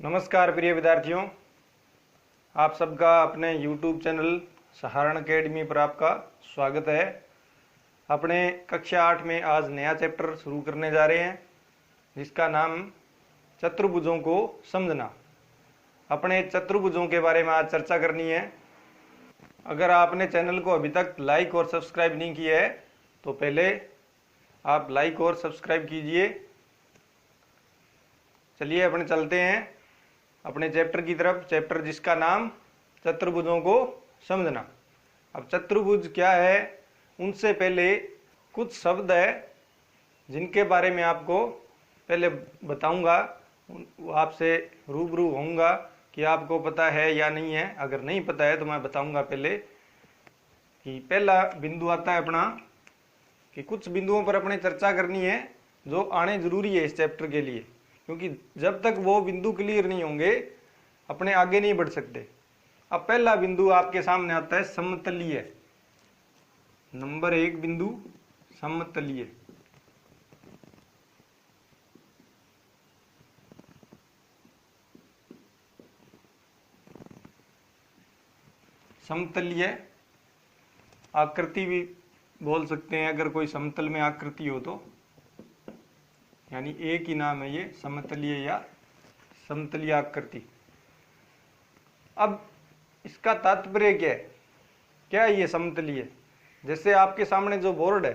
नमस्कार प्रिय विद्यार्थियों, आप सबका अपने YouTube चैनल सहारण अकेडमी पर आपका स्वागत है। अपने कक्षा 8 में आज नया चैप्टर शुरू करने जा रहे हैं जिसका नाम चतुर्भुजों को समझना। अपने चतुर्भुजों के बारे में आज चर्चा करनी है। अगर आपने चैनल को अभी तक लाइक और सब्सक्राइब नहीं किया है तो पहले आप लाइक और सब्सक्राइब कीजिए। चलिए अपने चलते हैं अपने चैप्टर की तरफ, चैप्टर जिसका नाम चतुर्भुजों को समझना। अब चतुर्भुज क्या है, उनसे पहले कुछ शब्द है जिनके बारे में आपको पहले बताऊंगा, आपसे रूबरू होऊंगा कि आपको पता है या नहीं है। अगर नहीं पता है तो मैं बताऊंगा पहले कि पहला बिंदु आता है अपना कि कुछ बिंदुओं पर अपने चर्चा करनी है जो आने जरूरी है इस चैप्टर के लिए, क्योंकि जब तक वो बिंदु क्लियर नहीं होंगे अपने आगे नहीं बढ़ सकते। अब पहला बिंदु आपके सामने आता है समतलीय। नंबर 1 बिंदु समतलीय। समतलीय आकृति भी बोल सकते हैं अगर कोई समतल में आकृति हो तो, यानी एक ही नाम है ये, समतलीय या समतलीय आकृति। अब इसका तात्पर्य क्या है, क्या है ये समतलीय? जैसे आपके सामने जो बोर्ड है,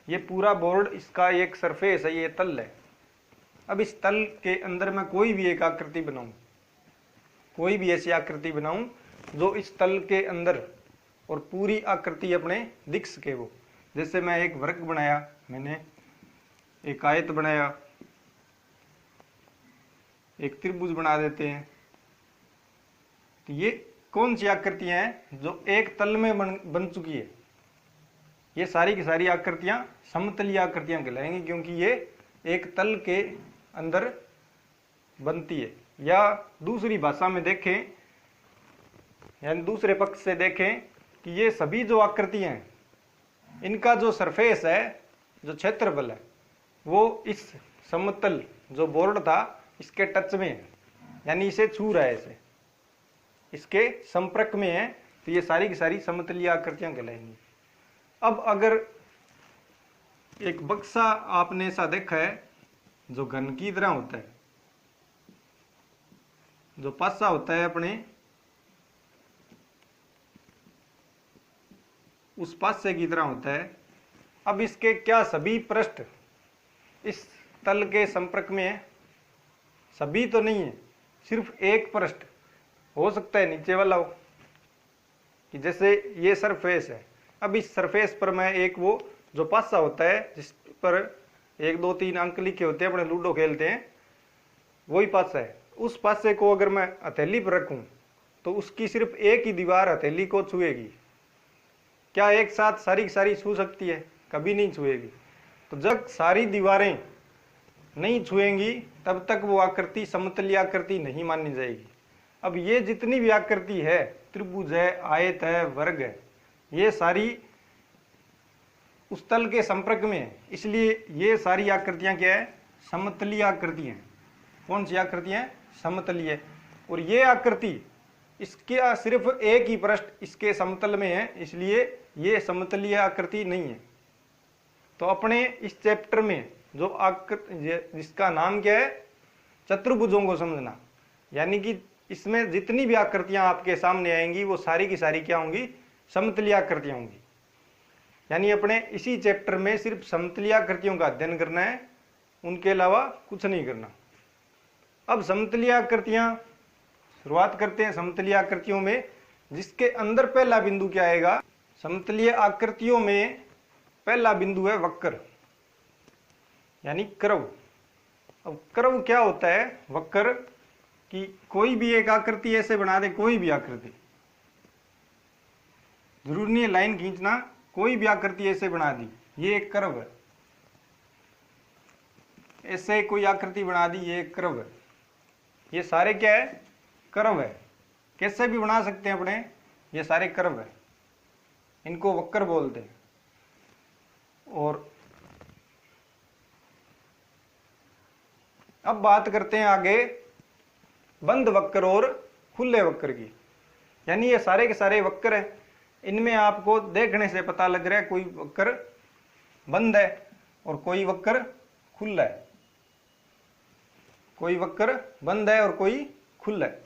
ये पूरा बोर्ड इसका एक सरफेस है, ये तल है। अब इस तल के अंदर मैं कोई भी एक आकृति बनाऊं, कोई भी ऐसी आकृति बनाऊं जो इस तल के अंदर और पूरी आकृति अपने दिख सके वो। जैसे मैं एक वर्ग बनाया, मैंने एक आयत बनाया, एक त्रिभुज बना देते हैं, तो ये कौन सी आकृतियां हैं जो एक तल में बन चुकी है? ये सारी की सारी आकृतियां समतलीय आकृतियां कहलाएंगी, क्योंकि ये एक तल के अंदर बनती है। या दूसरी भाषा में देखें, यानी दूसरे पक्ष से देखें कि ये सभी जो आकृतियां हैं, इनका जो सरफेस है, जो क्षेत्रफल है, वो इस समतल जो बोर्ड था इसके टच में है, यानी इसे छू रहा है, इसे इसके संपर्क में है, तो ये सारी की सारी समतलीय आकृतियां कहलाएंगी। अब अगर एक बक्सा आपने ऐसा देखा है जो घन की तरह होता है, जो पासा होता है अपने, उस पासे की तरह होता है। अब इसके क्या सभी पृष्ठ इस तल के संपर्क में है? सभी तो नहीं है, सिर्फ एक पृष्ठ हो सकता है नीचे वाला हो, कि जैसे ये सरफेस है। अब इस सरफेस पर मैं एक वो जो पासा होता है जिस पर 1 2 3 अंक लिखे होते हैं, अपने लूडो खेलते हैं, वही पासा है। उस पासे को अगर मैं हथेली पर रखूं तो उसकी सिर्फ एक ही दीवार हथेली को छुएगी। क्या एक साथ सारी की सारी छू सकती है? कभी नहीं छुएगी। तो जब सारी दीवारें नहीं छुएंगी तब तक वो आकृति समतलीय आकृति नहीं मानी जाएगी। अब ये जितनी भी आकृति है, त्रिभुज है, आयत है, वर्ग है, ये सारी उस तल के संपर्क में है, इसलिए ये सारी आकृतियां क्या है? समतलीय आकृतियां। कौन सी आकृतियां? समतलीय। और ये आकृति इसके सिर्फ एक ही पृष्ठ इसके समतल में है, इसलिए ये समतलीय आकृति नहीं है। तो अपने इस चैप्टर में जो आकृति जिसका नाम क्या है? चतुर्भुजों को समझना, यानी कि इसमें जितनी भी आकृतियां आपके सामने आएंगी वो सारी की सारी क्या होंगी? समतलीय आकृतियां होंगी। यानी अपने इसी चैप्टर में सिर्फ समतलीय आकृतियों का अध्ययन करना है, उनके अलावा कुछ नहीं करना। अब समतलीय आकृतियां शुरुआत करते हैं। समतलीय आकृतियों में जिसके अंदर पहला बिंदु क्या आएगा? समतलीय आकृतियों में पहला बिंदु है वक्र, यानी कर्व। अब कर्व क्या होता है? वक्र कि कोई भी एक आकृति ऐसे बना दे, कोई भी आकृति, जरूरी नहीं है लाइन खींचना, कोई भी आकृति ऐसे बना दी, ये एक कर्व है। ऐसे कोई आकृति बना दी, ये एक कर्व है। ये सारे क्या है? कर्व है। कैसे भी बना सकते हैं अपने, ये सारे कर्व है, इनको वक्र बोलते हैं। और अब बात करते हैं आगे बंद वक्र और खुले वक्र की। यानी ये सारे के सारे वक्र हैं, इनमें आपको देखने से पता लग रहा है कोई वक्र बंद है और कोई वक्र खुला है, कोई वक्र बंद है और कोई खुला है।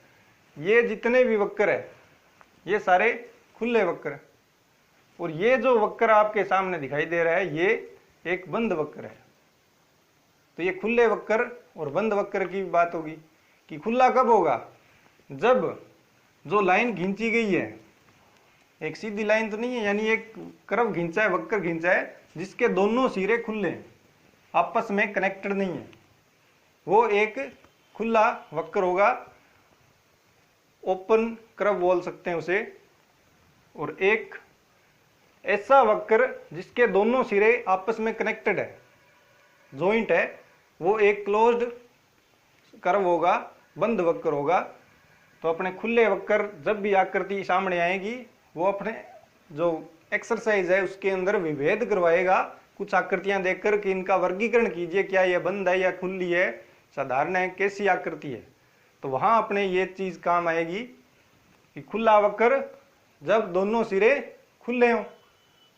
ये जितने भी वक्र है ये सारे खुले वक्र, और ये जो वक्र आपके सामने दिखाई दे रहा है ये एक बंद वक्र है। तो ये खुले वक्र और बंद वक्र की बात होगी कि खुला कब होगा, जब जो लाइन खींची गई है, एक सीधी लाइन तो नहीं है, यानी एक कर्व खींचा है, वक्र खींचा है जिसके दोनों सिरे खुले हैं, आपस में कनेक्टेड नहीं है, वो एक खुला वक्र होगा, ओपन कर्व बोल सकते हैं उसे। और एक ऐसा वक्र जिसके दोनों सिरे आपस में कनेक्टेड है, जॉइंट है, वो एक क्लोज्ड कर्व होगा, बंद वक्र होगा। तो अपने खुले वक्र जब भी आकृति सामने आएगी वो अपने जो एक्सरसाइज है उसके अंदर विभेद करवाएगा, कुछ आकृतियां देखकर कि इनका वर्गीकरण कीजिए, क्या यह बंद है या खुली है, साधारण है, कैसी आकृति है। तो वहां अपने ये चीज काम आएगी कि खुला वक्र जब दोनों सिरे खुले हों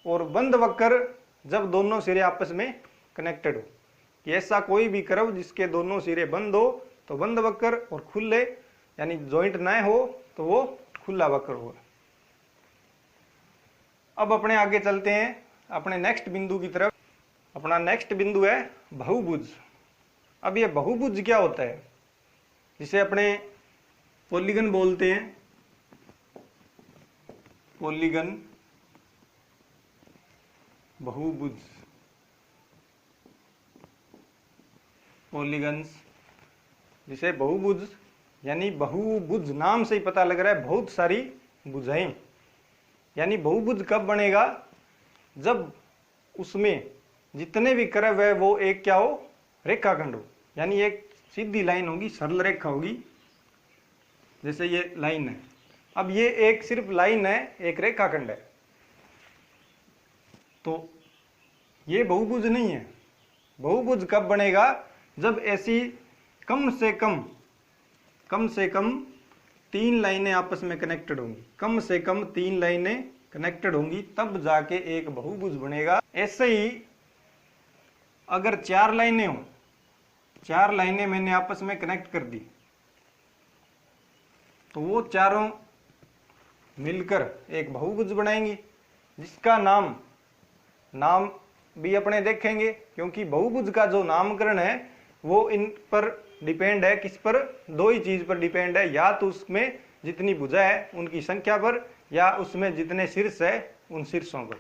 और बंद वक्र जब दोनों सिरे आपस में कनेक्टेड हो। कि ऐसा कोई भी कर्व जिसके दोनों सिरे बंद हो तो बंद वक्र, और खुले यानी जॉइंट ना हो तो वो खुला वक्र होगा। अब अपने आगे चलते हैं अपने नेक्स्ट बिंदु की तरफ। अपना नेक्स्ट बिंदु है बहुभुज। अब ये बहुभुज क्या होता है, जिसे अपने पॉलीगन बोलते हैं, पॉलीगन, बहुभुज, पॉलीगन्स, जिसे बहुभुज यानी बहुभुज नाम से ही पता लग रहा है बहुत सारी भुजाएं। यानी बहुभुज कब बनेगा, जब उसमें जितने भी कर्व है वो एक क्या हो, रेखाखंड हो, यानी एक सीधी लाइन होगी, सरल रेखा होगी, जैसे ये लाइन है। अब ये एक सिर्फ लाइन है, एक रेखाखंड है, तो ये बहुभुज नहीं है। बहुभुज कब बनेगा, जब ऐसी कम से कम 3 लाइनें आपस में कनेक्टेड होंगी, कम से कम 3 लाइनें कनेक्टेड होंगी, तब जाके एक बहुभुज बनेगा। ऐसे ही अगर 4 लाइनें हो, 4 लाइनें मैंने आपस में कनेक्ट कर दी, तो वो चारों मिलकर एक बहुभुज बनाएंगी, जिसका नाम भी अपने देखेंगे, क्योंकि बहुभुज का जो नामकरण है वो इन पर डिपेंड है, किस पर, 2 ही चीज पर डिपेंड है, या तो उसमें जितनी भुजा है उनकी संख्या पर, या उसमें जितने शीर्ष है उन शीर्षों पर।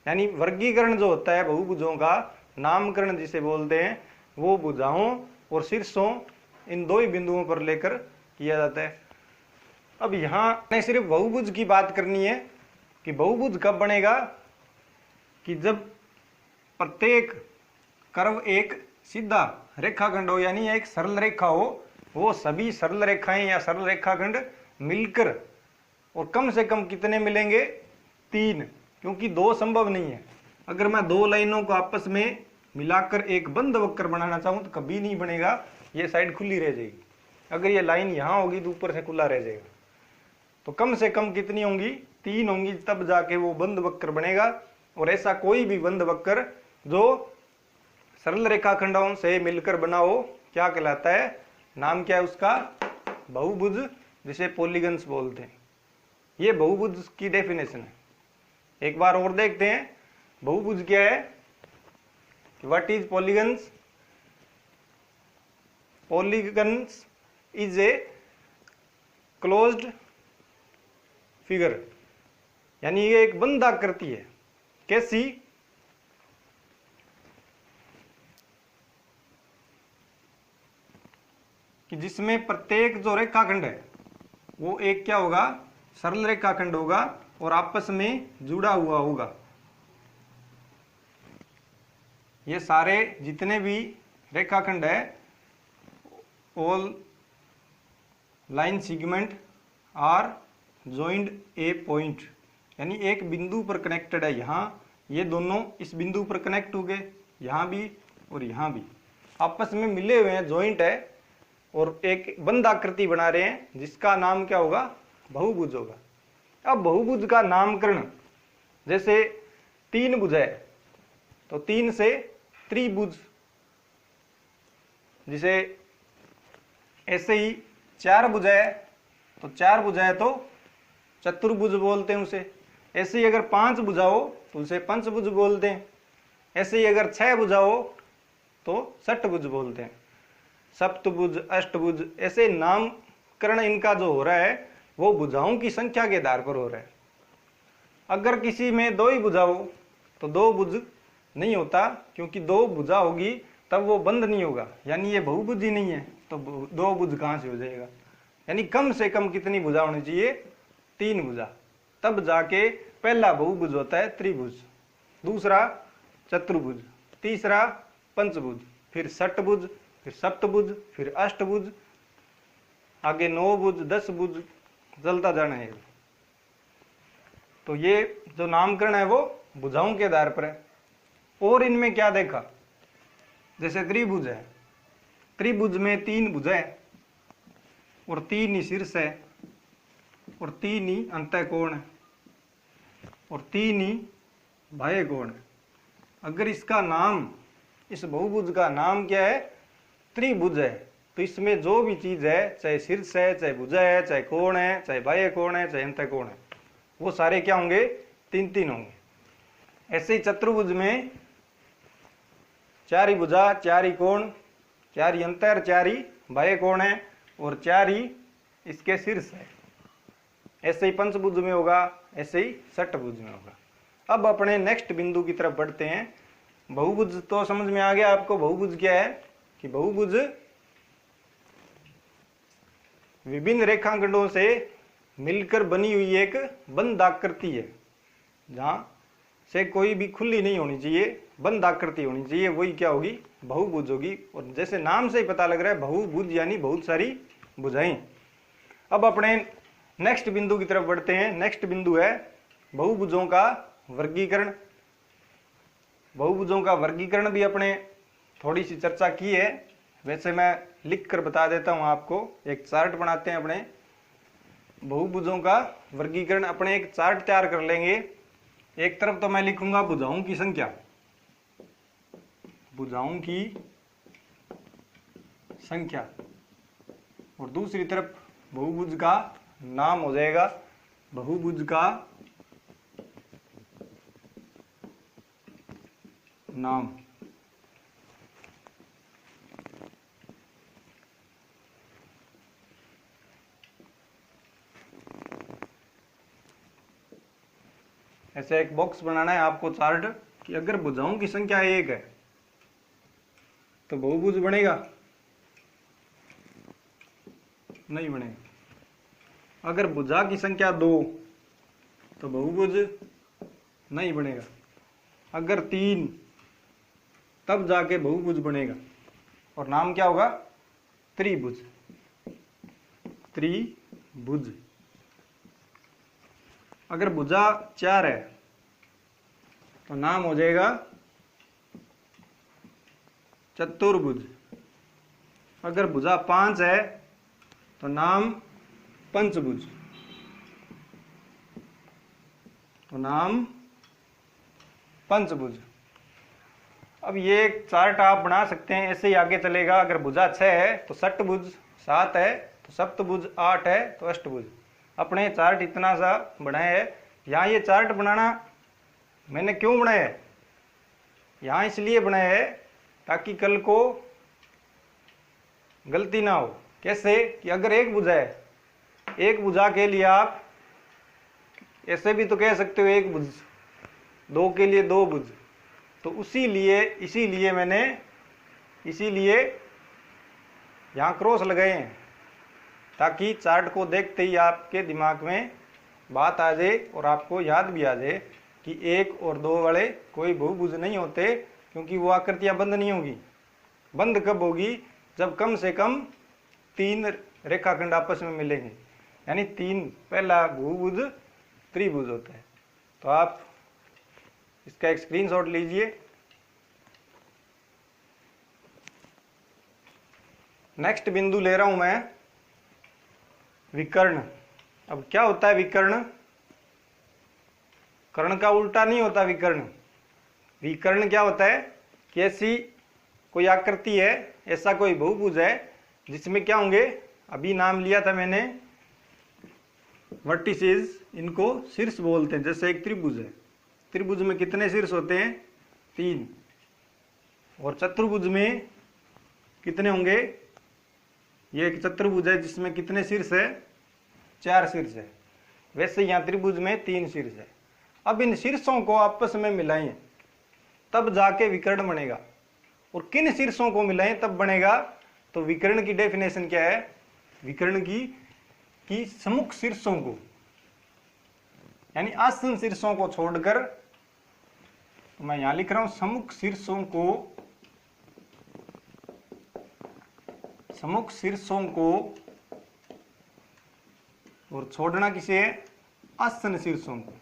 यानी वर्गीकरण जो होता है बहुभुजों का, नामकरण जिसे बोलते हैं, वो भुजाओं और शीर्षों इन 2 ही बिंदुओं पर लेकर किया जाता है। अब यहाँ सिर्फ बहुभुज की बात करनी है कि बहुभुज कब बनेगा, कि जब प्रत्येक कर्व एक सीधा रेखाखंड हो, यानी एक सरल रेखा हो, वो सभी सरल रेखाएं या सरल रेखाखंड मिलकर, और कम से कम कितने मिलेंगे, 3, क्योंकि 2 संभव नहीं है। अगर मैं 2 लाइनों को आपस में मिलाकर एक बंद वक्र बनाना चाहूं तो कभी नहीं बनेगा, ये साइड खुली रह जाएगी। अगर ये लाइन यहां होगी तो ऊपर से खुला रह जाएगा। तो कम से कम कितनी होंगी, 3 होंगी, तब जाके वो बंद वक्र बनेगा। और ऐसा कोई भी बंद वक्र जो सरल रेखाखंडों से मिलकर बना हो क्या कहलाता है, नाम क्या है उसका, बहुभुज, जिसे पॉलीगन्स बोलते हैं। ये बहुभुज की डेफिनेशन है। एक बार और देखते हैं बहुभुज क्या है, what is polygons. Polygons is a closed figure, यानी ये एक बंद आकृति है। कैसी, कि जिसमें प्रत्येक जो रेखाखंड है वो एक क्या होगा, सरल रेखाखंड होगा और आपस में जुड़ा हुआ होगा। ये सारे जितने भी रेखाखंड है, all line segment are joined a point, यानी एक बिंदु पर कनेक्टेड है। यहाँ ये दोनों इस बिंदु पर कनेक्ट हो गए, यहाँ भी और यहाँ भी आपस में मिले हुए हैं, जॉइंट है, और एक बंद आकृति बना रहे हैं जिसका नाम क्या होगा, बहुभुज होगा। अब बहुभुज का नामकरण, जैसे 3 भुज है तो 3 से त्रिभुज, जिसे ऐसे ही 4 भुज है तो 4 भुज है तो चतुर्भुज बोलते हैं उसे। ऐसे ही अगर 5 भुजा हो तो उसे पंचभुज बोलते हैं। ऐसे ही अगर 6 भुजा हो तो षटभुज बोलते हैं। सप्तभुज, अष्टभुज, ऐसे नामकरण इनका जो हो रहा है वो भुजाओं की संख्या के आधार पर हो रहा है। अगर किसी में 2 ही भुजा हो तो 2 भुज नहीं होता, क्योंकि 2 भुजा होगी तब वो बंद नहीं होगा, यानी ये बहुभुज ही नहीं है, तो 2 भुज कहां से हो जाएगा। यानी कम से कम कितनी भुजा होनी चाहिए, 3 भुजा, तब जाके पहला बहुभुज होता है त्रिभुज, दूसरा चतुर्भुज, तीसरा पंचभुज, फिर षटभुज, फिर सप्तभुज, फिर अष्टभुज, आगे 9 भुज, 10 भुज, चलता जाना है। तो ये जो नामकरण है वो भुजाओं के आधार पर है। और इनमें क्या देखा, जैसे त्रिभुज है, त्रिभुज में 3 भुजा है और 3 ही शीर्ष है और 3 ही अंतःकोण है और 3 ही बाह्य कोण है। अगर इसका नाम, इस बहुभुज का नाम क्या है, त्रिभुज है, तो इसमें जो भी चीज है, चाहे शीर्ष है, चाहे भुजा है, चाहे कोण है, चाहे बाह्य कोण है, चाहे अंतःकोण है, वो सारे क्या होंगे, 3 होंगे। ऐसे ही चतुर्भुज में 4 ही भुजा, 4 ही कोण, 4 ही अंतर, 4 ही बाह्य कोण है और 4 ही इसके शीर्ष है। ऐसे ही पंचभुज में होगा, ऐसे ही षटभुज में होगा। अब अपने नेक्स्ट बिंदु की तरफ बढ़ते हैं। बहुभुज तो समझ में आ गया आपको, बहुभुज क्या है कि बहुभुज विभिन्न रेखाखंडों से मिलकर बनी हुई एक बंद आकृति है, जहां से कोई भी खुली नहीं होनी चाहिए, बंद आकृति होनी चाहिए, वही क्या होगी, बहुभुज होगी। और जैसे नाम से ही पता लग रहा है बहुभुज यानी बहुत सारी भुजाएं। अब अपने नेक्स्ट बिंदु की तरफ बढ़ते हैं। नेक्स्ट बिंदु है बहुभुजों का वर्गीकरण। बहुभुजों का वर्गीकरण भी अपने थोड़ी सी चर्चा की है, वैसे मैं लिख कर बता देता हूं आपको। एक चार्ट बनाते हैं अपने बहुभुजों का वर्गीकरण, अपने एक चार्ट तैयार कर लेंगे। एक तरफ तो मैं लिखूंगा भुजाओं की संख्या, भुजाओं की संख्या, और दूसरी तरफ बहुभुज का नाम हो जाएगा, बहुभुज का नाम। ऐसे एक बॉक्स बनाना है आपको चार्ट कि अगर भुजाओं की संख्या 1 है तो बहुभुज बनेगा, नहीं बनेगा। अगर भुजा की संख्या 2 तो बहुभुज नहीं बनेगा। अगर 3 तब जाके बहुभुज बनेगा, और नाम क्या होगा, त्रिभुज, त्रिभुज। अगर भुजा 4 है तो नाम हो जाएगा चतुर्भुज। अगर भुजा 5 है तो नाम पंचभुज, तो नाम पंचभुज। अब ये एक चार्ट आप बना सकते हैं, ऐसे ही आगे चलेगा। अगर भुजा 6 है तो षटभुज, 7 है तो सप्तभुज, 8 है तो अष्टभुज। अपने चार्ट इतना सा बनाया है। यहाँ ये चार्ट बनाना मैंने क्यों बनाया है, यहाँ इसलिए बनाया है ताकि कल को गलती ना हो। कैसे कि अगर एक भुजा है, एक भुजा के लिए आप ऐसे भी तो कह सकते हो एक भुज, 2 के लिए 2 भुज, तो इसीलिए मैंने यहाँ क्रॉस लगाए हैं, ताकि चार्ट को देखते ही आपके दिमाग में बात आ जाए और आपको याद भी आ जाए कि 1 और 2 वाले कोई बहुभुज नहीं होते, क्योंकि वो आकृतियां बंद नहीं होगी। बंद कब होगी, जब कम से कम 3 रेखाखंड आपस में मिलेंगे, यानी 3 पहला बहुभुज त्रिभुज होता है। तो आप इसका एक स्क्रीनशॉट लीजिए। नेक्स्ट बिंदु ले रहा हूं मैं विकर्ण। अब क्या होता है विकर्ण? कर्ण का उल्टा नहीं होता विकर्ण। विकर्ण क्या होता है कि ऐसी कोई आकृति है, ऐसा कोई बहुभुज है जिसमें क्या होंगे, अभी नाम लिया था मैंने वर्टिसेस, इनको शीर्ष बोलते हैं। जैसे एक त्रिभुज है, त्रिभुज में कितने शीर्ष होते हैं? 3। और चतुर्भुज में कितने होंगे? ये एक चतुर्भुज है जिसमें कितने शीर्ष है? 4 शीर्ष है। वैसे यहाँ त्रिभुज में 3 शीर्ष है। अब इन शीर्षों को आपस में मिलाएं तब जाके विकर्ण बनेगा। और किन शीर्षों को मिलाएं तब बनेगा? तो विकर्ण की डेफिनेशन क्या है? विकर्ण की सम्मुख शीर्षों को, यानी आसन शीर्षों को छोड़कर, तो मैं यहां लिख रहा हूं सम्मुख शीर्षों को और छोड़ना किसे है? आसन शीर्षों को।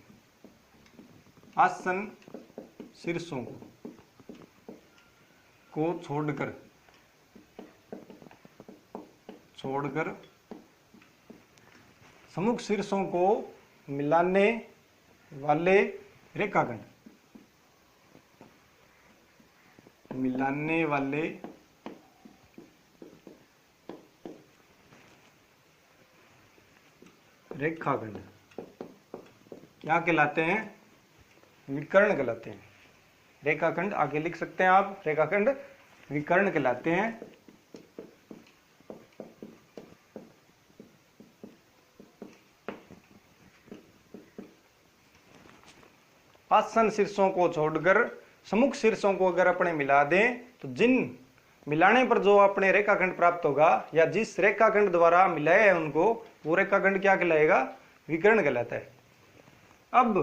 आसन शीर्षों को छोड़कर सम्मुख शीर्षों को मिलाने वाले रेखाखंड, क्या कहलाते हैं? विकर्ण कहलाते हैं। रेखाखंड आगे लिख सकते हैं आप, रेखाखंड विकर्ण कहलाते हैं। आसन शीर्षों को छोड़कर सम्मुख शीर्षों को अगर अपने मिला दें तो जिन मिलाने पर जो अपने रेखाखंड प्राप्त होगा, या जिस रेखाखंड द्वारा मिलाया है उनको, वो रेखाखंड क्या कहलाएगा? विकर्ण कहलाता है। अब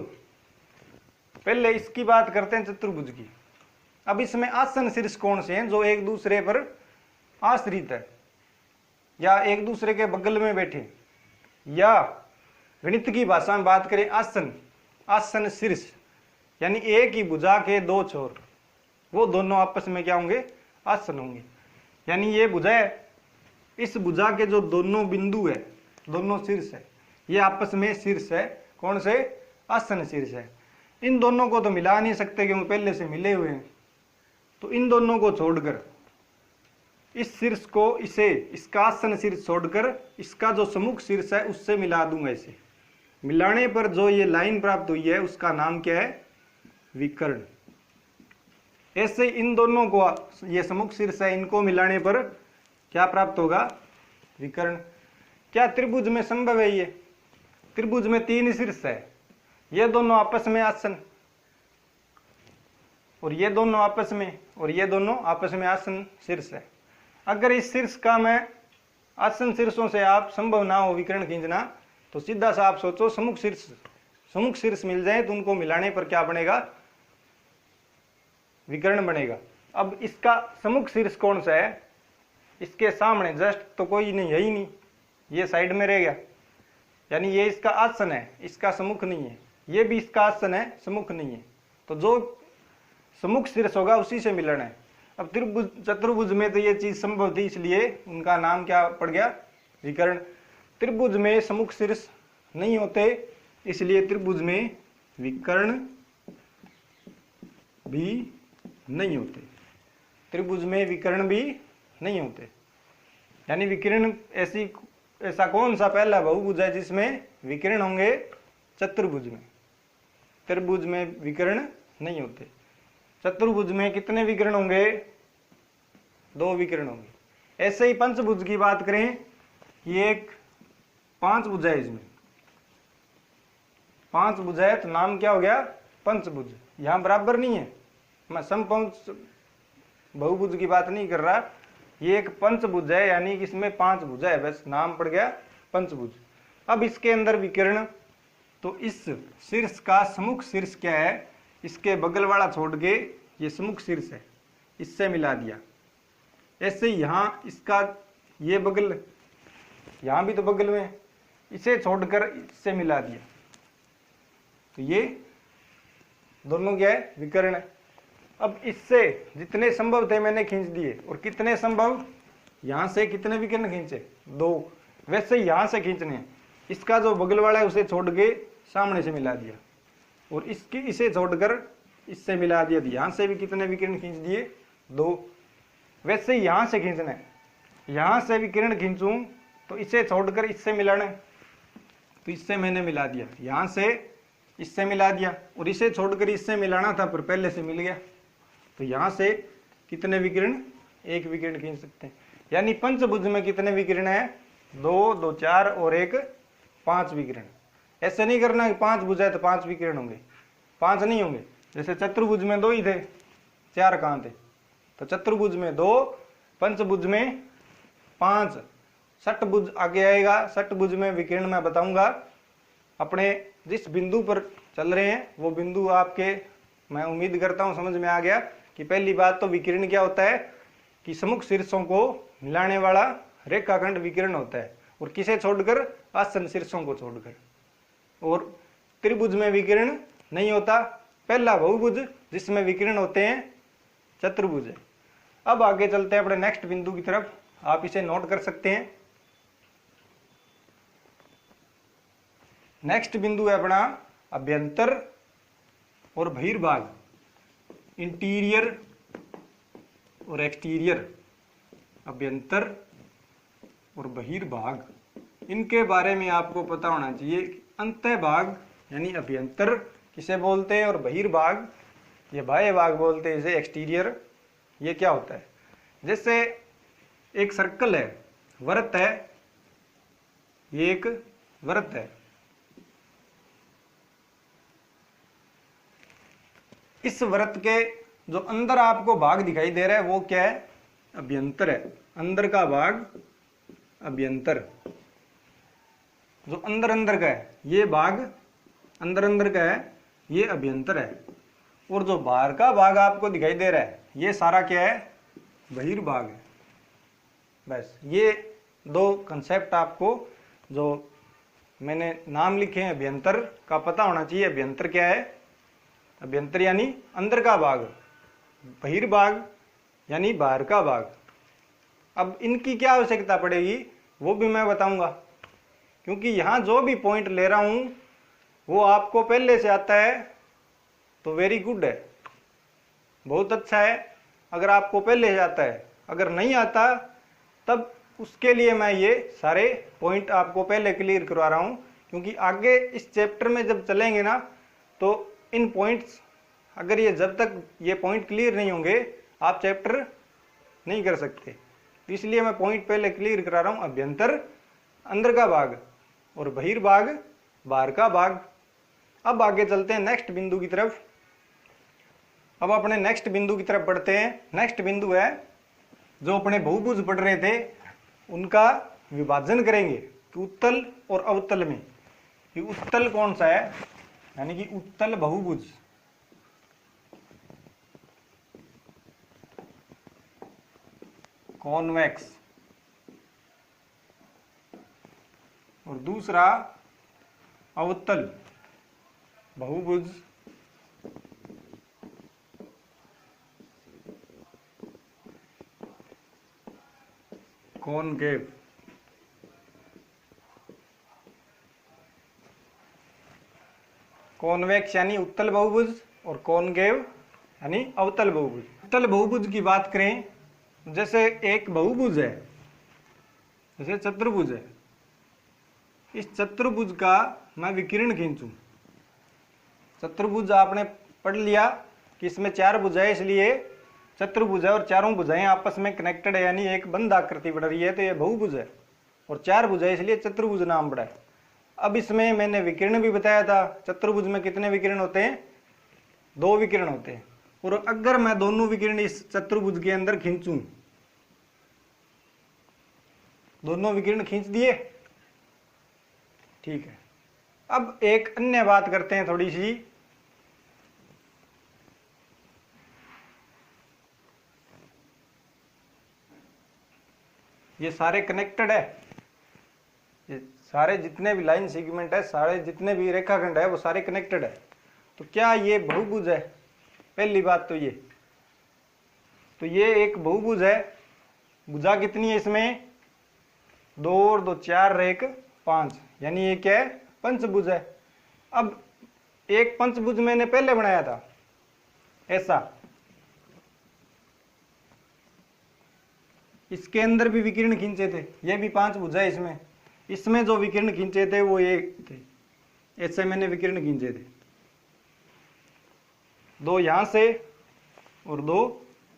पहले इसकी बात करते हैं चतुर्भुज की। अब इसमें आसन शीर्ष कौन से हैं जो एक दूसरे पर आश्रित है, या एक दूसरे के बगल में बैठे, या गणित की भाषा में बात करें आसन शीर्ष, यानी एक ही भुजा के 2 छोर, वो दोनों आपस में क्या होंगे? आसन होंगे। यानी ये भुजा है, इस भुजा के जो दोनों बिंदु है, दोनों शीर्ष है, ये आपस में शीर्ष है। कौन से? आसन शीर्ष है। इन दोनों को तो मिला नहीं सकते क्योंकि पहले से मिले हुए हैं। तो इन दोनों को छोड़कर इस शीर्ष को, इसका आसन शीर्ष छोड़कर इसका जो सम्मुख शीर्ष है उससे मिला दूंगा। इसे मिलाने पर जो ये लाइन प्राप्त हुई है उसका नाम क्या है? विकर्ण। ऐसे इन दोनों को, ये सम्मुख शीर्ष है, इनको मिलाने पर क्या प्राप्त होगा? विकर्ण। क्या त्रिभुज में संभव है ये? त्रिभुज में 3 शीर्ष है, ये दोनों आपस में आसन, और ये दोनों आपस में, और ये दोनों आपस में आसन शीर्ष है। अगर इस शीर्ष का मैं आसन शीर्षों से आप संभव ना हो विकर्ण खींचना, तो सीधा सा आप सोचो सम्मुख शीर्ष मिल जाए तो उनको मिलाने पर क्या बनेगा? विकर्ण बनेगा। अब इसका सम्मुख शीर्ष कौन सा है? इसके सामने जस्ट तो कोई नहीं है ही नहीं, ये साइड में रह गया, यानी ये इसका आसन है, इसका सम्मुख नहीं है। ये भी इसका आसन है, सम्मुख नहीं है। तो जो सम्मुख शीर्ष होगा उसी से मिलना है। अब चतुर्भुज में तो ये चीज संभव थी, इसलिए उनका नाम क्या पड़ गया? विकर्ण। त्रिभुज में सम्मुख शीर्ष नहीं होते, इसलिए त्रिभुज में विकर्ण भी नहीं होते। त्रिभुज में विकर्ण भी नहीं होते। यानी विकर्ण ऐसा कौन सा पहला बहुभुज है जिसमें विकर्ण होंगे? चतुर्भुज में। त्रिभुज में विकर्ण नहीं होते। चतुर्भुज में कितने विकर्ण होंगे? 2 विकर्ण होंगे। ऐसे ही पंचभुज की बात करें, ये एक 5 भुजा है, इसमें 5 भुजा है तो नाम क्या हो गया? पंचभुज। यहां बराबर नहीं है, मैं समपंच बहुभुज की बात नहीं कर रहा। ये एक पंचभुज है, यानी कि इसमें 5 भुजा है, बस नाम पड़ गया पंचभुज। अब इसके अंदर विकर्ण, तो इस शीर्ष का सम्मुख शीर्ष क्या है? इसके बगल वाला छोड़ के ये सम्मुख शीर्ष है, इससे मिला दिया। ऐसे यहां इसका ये बगल, यहां भी तो बगल में, इसे छोड़कर इससे मिला दिया, तो ये दोनों क्या है? विकर्ण है। अब इससे जितने संभव थे मैंने खींच दिए, और कितने संभव? यहां से कितने विकिरण खींचे, 2। वैसे यहां से खींचने हैं, इसका जो बगल वाला है उसे छोड़ के सामने से मिला दिया, और इसकी इसे छोड़कर इससे मिला दिया, यहां से भी कितने विकिरण खींच दिए, 2। वैसे यहां से खींचना है, यहां से विकिरण खींचूं तो इसे छोड़कर इससे मिलाना है, तो इससे मैंने मिला दिया, यहां से इससे मिला दिया, और इसे छोड़कर इससे मिलाना था पर पहले से मिल गया, तो यहां से कितने विकिरण, 1 विकिरण खींच सकते हैं। यानी पंचभुज में कितने विकिरण है, 2, 2, 4 और 1, 5 विकिरण। ऐसे नहीं करना कि 5 भुज है तो 5 विकिरण होंगे, 5 नहीं होंगे। जैसे चतुर्भुज में 2 ही थे, 4 कहाँ थे, तो चतुर्भुज में 2, पंचभुज में 5, षटभुज आगे आएगा। षटभुज में विकिरण मैं बताऊंगा। अपने जिस बिंदु पर चल रहे हैं वो बिंदु आपके, मैं उम्मीद करता हूं समझ में आ गया कि पहली बात तो विकिरण क्या होता है कि सम्मुख शीर्षों को मिलाने वाला रेखाखंड विकिरण होता है, और किसे छोड़कर, आसन शीर्षों को छोड़कर। और त्रिभुज में विकिरण नहीं होता, पहला बहुभुज जिसमें विकिरण होते हैं चतुर्भुज है। अब आगे चलते हैं अपने नेक्स्ट बिंदु की तरफ, आप इसे नोट कर सकते हैं। नेक्स्ट बिंदु है अपना अभ्यंतर और बहिर्भाग, इंटीरियर और एक्सटीरियर, अभ्यंतर और बहिर्भाग। इनके बारे में आपको पता होना चाहिए कि अंतःभाग यानी अभ्यंतर किसे बोलते हैं, और बहिर्भाग ये बाह्य भाग बोलते हैं, इसे एक्सटीरियर। ये क्या होता है, जैसे एक सर्कल है, वृत्त है, ये एक वृत्त है, इस वृत्त के जो अंदर आपको भाग दिखाई दे रहा है वो क्या है, अभ्यंतर है। अंदर का भाग अभ्यंतर, जो अंदर अंदर का है ये भाग अंदर अंदर का है, ये अभ्यंतर है। और जो बाहर का भाग आपको दिखाई दे रहा है ये सारा क्या है, बहिर्भाग है। बस ये 2 कंसेप्ट आपको जो मैंने नाम लिखे हैं अभ्यंतर का पता होना चाहिए। अभ्यंतर क्या है, अभ्यंतर यानी अंदर का भाग, बहिर्भाग यानी बाहर का भाग। अब इनकी क्या आवश्यकता पड़ेगी वो भी मैं बताऊंगा, क्योंकि यहां जो भी पॉइंट ले रहा हूं वो आपको पहले से आता है तो वेरी गुड है, बहुत अच्छा है अगर आपको पहले से आता है। अगर नहीं आता तब उसके लिए मैं ये सारे पॉइंट आपको पहले क्लियर करवा रहा हूं, क्योंकि आगे इस चैप्टर में जब चलेंगे ना तो इन पॉइंट्स, अगर ये जब तक ये पॉइंट क्लियर नहीं होंगे आप चैप्टर नहीं कर सकते। तो इसलिए मैं पॉइंट पहले क्लियर करा रहा हूं, अभ्यंतर अंदर का भाग और बहिर्भाग बाहर का भाग। अब आगे चलते हैं नेक्स्ट बिंदु की तरफ। अब अपने नेक्स्ट बिंदु की तरफ बढ़ते हैं। नेक्स्ट बिंदु है जो अपने बहुभुज पढ़ रहे थे उनका विभाजन करेंगे कि उत्तल और अवतल में। कि उत्तल कौन सा है, यानी कि उत्तल बहुभुज, कॉन्वेक्स, और दूसरा अवतल बहुभुज कॉनकेव। कॉन्वेक्स यानी उत्तल बहुभुज और कॉनकेव यानी अवतल बहुभुज। उत्तल बहुभुज की बात करें, जैसे एक बहुभुज है, जैसे चतुर्भुज है, इस चतुर्भुज का मैं विकिरण खींचूं। चतुर्भुज आपने पढ़ लिया कि इसमें 4 भुजाएं, इसलिए चतुर्भुज है और चारों भुजाएं आपस में कनेक्टेड है, यानी एक बंद आकृति बन रही है, तो ये बहुभुज है। और 4 भुजाएं इसलिए चतुर्भुज नाम पड़ा है। अब इसमें मैंने विकिरण भी बताया था, चतुर्भुज में कितने विकिरण होते हैं, 2 विकिरण होते हैं। और अगर मैं दोनों विकिरण इस चतुर्भुज के अंदर खींचूं, दोनों विकिरण खींच दिए, ठीक है। अब एक अन्य बात करते हैं थोड़ी सी, ये सारे कनेक्टेड है, ये सारे जितने भी लाइन सेगमेंट है, सारे जितने भी रेखाखंड है वो सारे कनेक्टेड है। तो क्या ये बहुभुज है, पहली बात तो ये एक बहुभुज है भुजा कितनी है इसमें, 2 और 2 4 और 1 5, यानी ये क्या है, पंचभुज है। अब एक पंचभुज मैंने पहले बनाया था ऐसा, इसके अंदर भी विकिरण खींचे थे, ये भी 5 भुजा है इसमें, इसमें जो विकिरण खींचे थे वो ये थे, ऐसे मैंने विकिरण खींचे थे, 2 यहां से और 2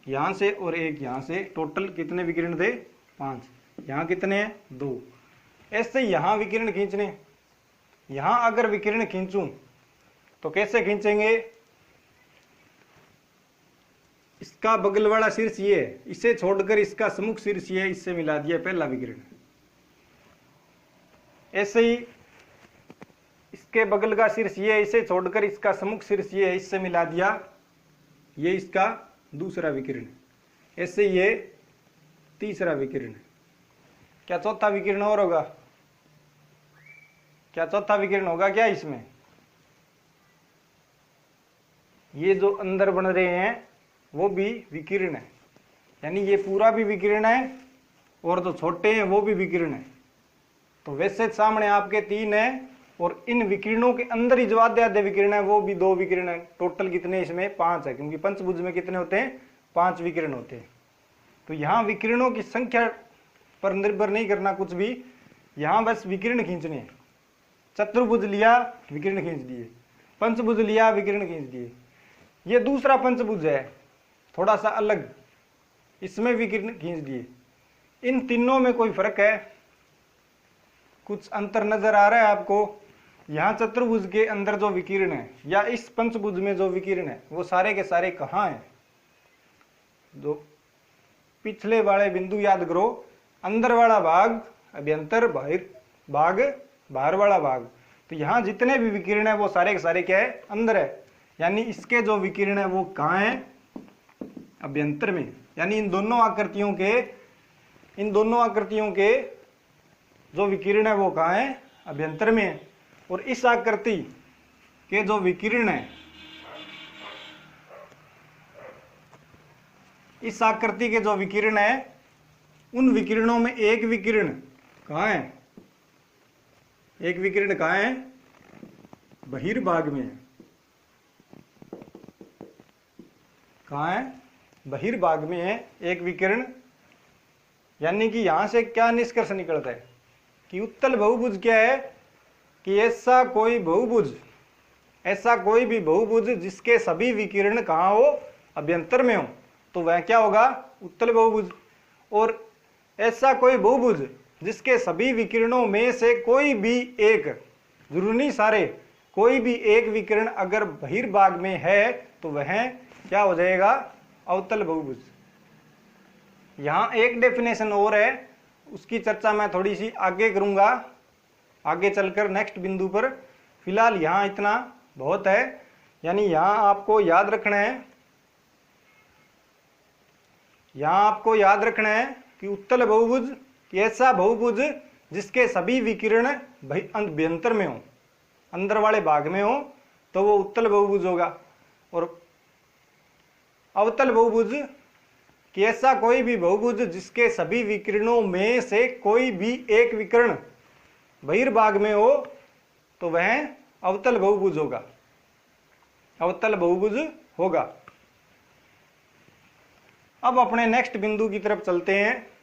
यहां से और 1 यहां से, टोटल कितने विकिरण थे, 5। यहां कितने हैं, 2। ऐसे यहां विकिरण खींचने, यहां अगर विकिरण खींचूं तो कैसे खींचेंगे, इसका बगल वाला शीर्ष ये है, इसे छोड़कर इसका सम्मुख शीर्ष ये है, इससे मिला दिया पहला विकिरण। ऐसे ही इसके बगल का शीर्ष ये है, इसे छोड़कर इसका सम्मुख शीर्ष ये है, इससे मिला दिया, ये इसका दूसरा विकिरण। ऐसे ये तीसरा विकिरण। क्या चौथा विकिरण और होगा, क्या चौथा विकिरण होगा क्या इसमें, ये जो अंदर बन रहे हैं वो भी विकिरण है, यानी ये पूरा भी विकिरण है और जो छोटे हैं वो भी विकिरण है। तो वैसे सामने आपके 3 है और इन विकिरणों के अंदर ही जो आधे विकिरण है वो भी 2 विकिरण है। टोटल कितने इसमें, 5 है, क्योंकि पंचभुज में कितने होते हैं, 5 विकिरण होते हैं। तो यहाँ विकिरणों की संख्या पर निर्भर नहीं करना कुछ भी, यहाँ बस विकिरण खींचने हैं। चतुर्भुज लिया विकिरण खींच दिए, पंचभुज लिया विकिरण खींच दिए। ये दूसरा पंचभुज है थोड़ा सा अलग, इसमें विकिरण खींच दिए। इन तीनों में कोई फर्क है, कुछ अंतर नजर आ रहा है आपको। यहाँ चतुर्भुज के अंदर जो विकिरण है या इस पंचभुज में जो विकिरण है वो सारे के सारे कहाँ हैं, जो पिछले वाले बिंदु याद करो, अंदर वाला भाग अभ्यंतर, बाहर भाग बाहर वाला भाग। तो यहाँ जितने भी विकिरण है वो सारे के सारे क्या है, अंदर है, यानी इसके जो विकिरण है वो कहाँ है, अभ्यंतर में। यानी इन दोनों आकृतियों के जो विकिरण है वो कहाँ है, अभ्यंतर में है। और इस आकृति के जो विकिरण है, इस आकृति के जो विकिरण है उन विकिरणों में एक विकिरण कहाँ है, एक विकिरण कहाँ है, बहिर्भाग में है। कहाँ है, बहिर्भाग में है एक विकिरण। यानी कि यहां से क्या निष्कर्ष निकलता है कि उत्तल बहुभुज क्या है, कि ऐसा कोई भी बहुभुज जिसके सभी विकिरण कहाँ हो, अभ्यंतर में हो, तो वह क्या होगा, उत्तल बहुभुज। और ऐसा कोई बहुभुज जिसके सभी विकिरणों में से कोई भी एक, जरूरी नहीं सारे, कोई भी एक विकिरण अगर बहिर्भाग में है तो वह क्या हो जाएगा, अवतल बहुभुज। यहां एक डेफिनेशन और है, उसकी चर्चा मैं थोड़ी सी आगे करूंगा, आगे चलकर नेक्स्ट बिंदु पर। फिलहाल यहां इतना बहुत है। यानी यहां आपको याद रखना है, कि उत्तल बहुभुज ऐसा बहुभुज जिसके सभी विकिरण अभ्यंतर में हो, अंदर वाले भाग में हो, तो वो उत्तल बहुभुज होगा। और अवतल बहुभुज कि ऐसा कोई भी बहुभुज जिसके सभी विकिरणों में से कोई भी एक विकिरण बहिर्भाग में हो, तो वह अवतल बहुभुज होगा। अब अपने नेक्स्ट बिंदु की तरफ चलते हैं।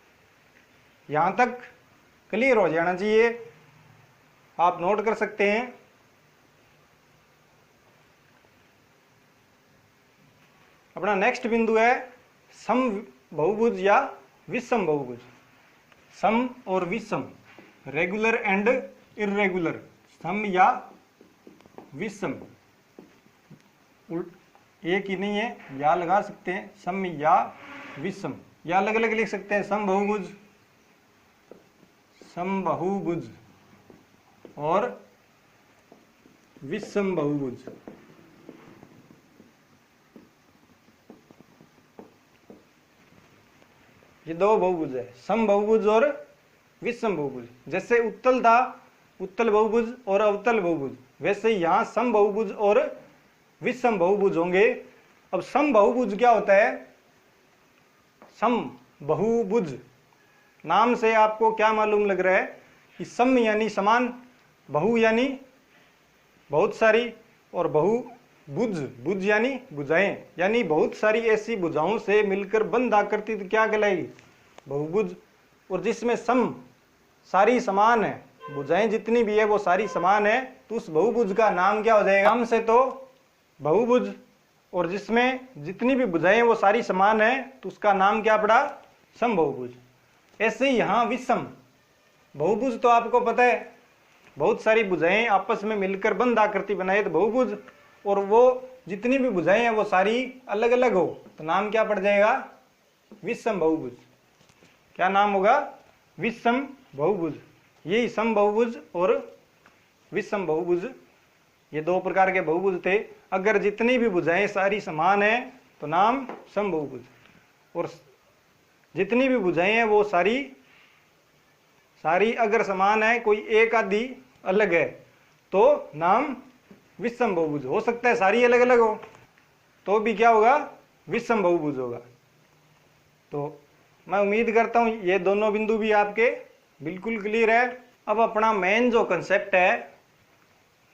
यहां तक क्लियर हो जाना चाहिए, आप नोट कर सकते हैं। अपना नेक्स्ट बिंदु है सम बहुभुज या विषम बहुभुज। सम और विषम, रेगुलर एंड इर्रेगुलर, सम या विषम, एक ही नहीं है, या लगा सकते हैं, सम या विषम, या अलग अलग लिख सकते हैं, सम बहुभुज और विषम बहुभुज। ये दो बहुभुज है, सम बहुभुज और विषम बहुभुज। जैसे उत्तल था, उत्तल बहुभुज और अवतल बहुभुज, वैसे यहां सम बहुभुज और विषम बहुभुज होंगे। अब सम बहुभुज क्या होता है, सम बहुभुज नाम से आपको क्या मालूम लग रहा है कि सम यानी समान, बहु यानी बहुत सारी, और बहुभुज, भुज यानी भुजाएं, यानी बहुत सारी ऐसी भुजाओं से मिलकर बंद आकृति तो क्या कहलाएगी, बहुभुज। और जिसमें सम सारी समान है, भुजाएं जितनी भी है वो सारी समान है, तो उस बहुभुज का नाम क्या हो जाएगा, नाम से तो बहुभुज, और जिसमें जितनी भी भुजाएं वो सारी समान है तो उसका नाम क्या पड़ा, समबहुभुज। ऐसे ही यहाँ विषम बहुभुज तो आपको पता है, बहुत सारी भुजाएं आपस में मिलकर बंद आकृति बनाए तो बहुभुज, और वो जितनी भी भुजाएं हैं वो सारी अलग अलग हो तो नाम क्या पड़ जाएगा, विषम बहुभुज। क्या नाम होगा, विषम बहुभुज। यही समबहुभुज और विषम बहुभुज, ये दो प्रकार के बहुभुज थे। अगर जितनी भी भुजाएं सारी समान है तो नाम समबहुभुज, और जितनी भी भुजाएं हैं वो सारी अगर समान है, कोई एक आधी अलग है तो नाम विषम बहुभुज। हो सकता है सारी अलग अलग हो तो भी क्या होगा, विषम बहुभुज होगा। तो मैं उम्मीद करता हूं ये दोनों बिंदु भी आपके बिल्कुल क्लियर है। अब अपना मेन जो कंसेप्ट है,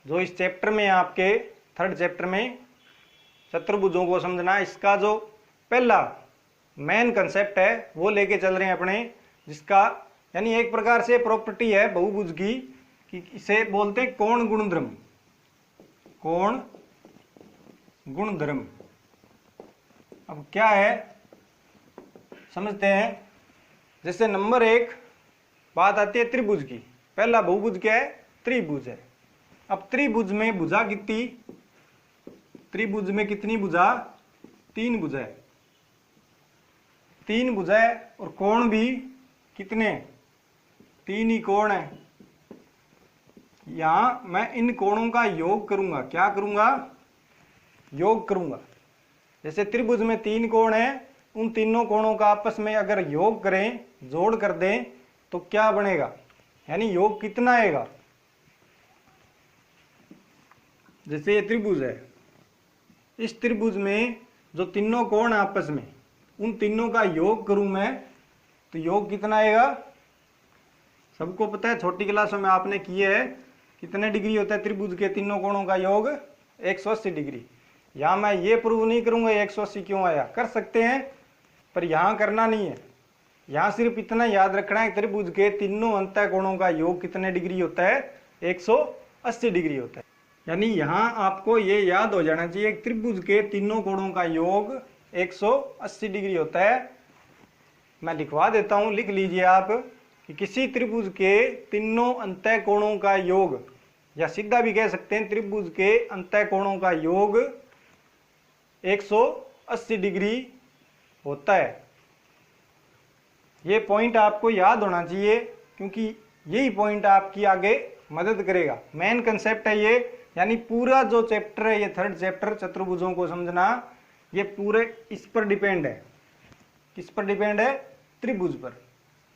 जो इस चैप्टर में आपके थर्ड चैप्टर में चतुर्भुजों को समझना, इसका जो पहला मेन कंसेप्ट है वो लेके चल रहे हैं अपने, जिसका यानी एक प्रकार से प्रॉपर्टी है बहुभुज की, कि इसे बोलते हैं कोण गुणधर्म। कोण गुणधर्म अब क्या है समझते हैं। जैसे नंबर एक बात आती है त्रिभुज की। पहला बहुभुज क्या है, त्रिभुज है। अब त्रिभुज में भुजा कितनी, त्रिभुज में कितनी भुजा, तीन भुजा है, तीन भुजा है, और कोण भी कितने, तीन ही कोण है। यहां मैं इन कोणों का योग करूंगा, क्या करूंगा, योग करूंगा। जैसे त्रिभुज में तीन कोण है, उन तीनों कोणों का आपस में अगर योग करें, जोड़ कर दें तो क्या बनेगा, यानी योग कितना आएगा। जैसे ये त्रिभुज है, इस त्रिभुज में जो तीनों कोण आपस में, उन तीनों का योग करूं मैं तो योग कितना आएगा। सबको पता है, छोटी क्लासों में आपने किए है, कितने डिग्री होता है त्रिभुज के तीनों कोणों का योग, 180 डिग्री। यहां मैं ये प्रूव नहीं करूंगा 180 क्यों आया, कर सकते हैं पर यहां करना नहीं है। यहां सिर्फ इतना याद रखना है, त्रिभुज के तीनों अंतः कोणों का योग कितने डिग्री होता है, 180 डिग्री होता है। यानी यहां आपको ये याद हो जाना चाहिए, त्रिभुज के तीनों कोणों का योग 180 डिग्री होता है। मैं लिखवा देता हूं, लिख लीजिए आप कि किसी त्रिभुज के तीनों अंतः कोणों का योग, या सीधा भी कह सकते हैं त्रिभुज के अंतः कोणों का योग 180 डिग्री होता है। ये पॉइंट आपको याद होना चाहिए, क्योंकि यही पॉइंट आपकी आगे मदद करेगा। मेन कंसेप्ट है ये, यानी पूरा जो चैप्टर है, ये थर्ड चैप्टर चतुर्भुजों को समझना, ये पूरे इस पर डिपेंड है। किस पर डिपेंड है, त्रिभुज पर।